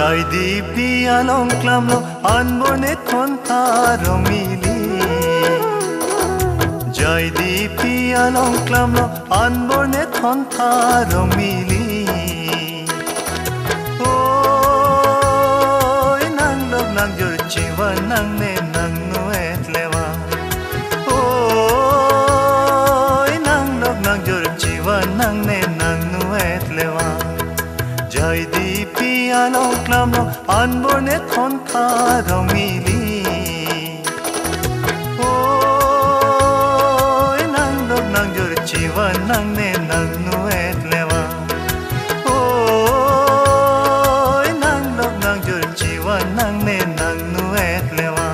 Jai di pialong klamlo anborne kontaro mili. Jai di pialong klamlo anborne kontaro mili. Oi nang log nang jor chiwa nang ne nang nuet lewa. Oi nang log nang jor chiwa nang ne nang nuet lewa. Jai di pialong klamlo anborne kontaro mili. Oi nang log nang jor chiwa nang ne nang nuet lewa. Oi nang log nang jor chiwa nang ne nang nuet lewa.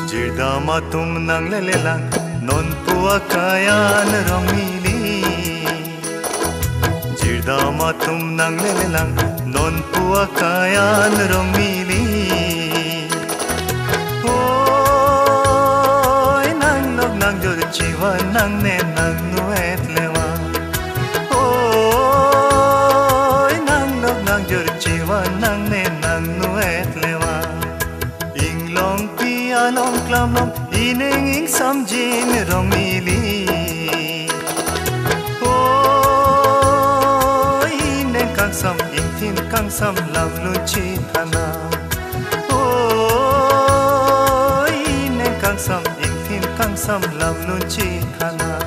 Jirdama tum nang lelelang non pua kayan romili. Jirdama tum nang lelelang non pua kayan romili. Oi nang log nang jor chiwa nang ne nang nuet lewa. Oi nang log nang jor chiwa nang ne nang nuet lewa. Inglong pialong klamlong ineng ing samjin romili. Oi ineng kang sam ing tin kang sam lam lunchi thana. Oi ineng kang sam ing tin kang sam lam lunchi thana.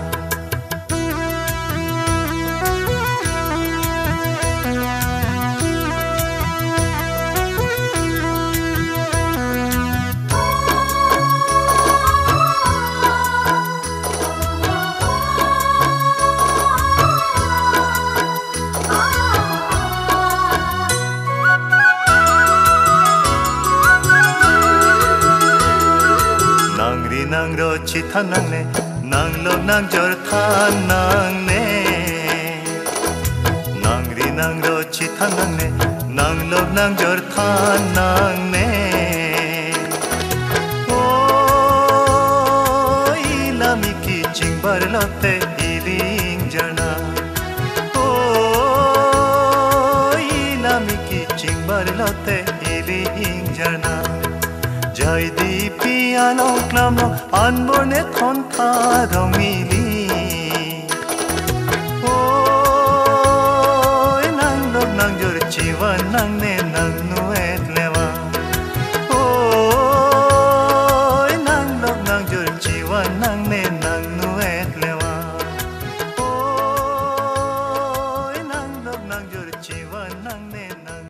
Nang ro chi than nang ne nang log nang jor than nang ne. Nang ri nang ro chi than nang ne nang log nang jor than nang ne. Oi lami ki chingbar lote iling jana. Oi lami ki chingbar lote iling jana. Jai di pialong klamlo anborne kontaro mili. Oi nang log nang jor chiwa nang ne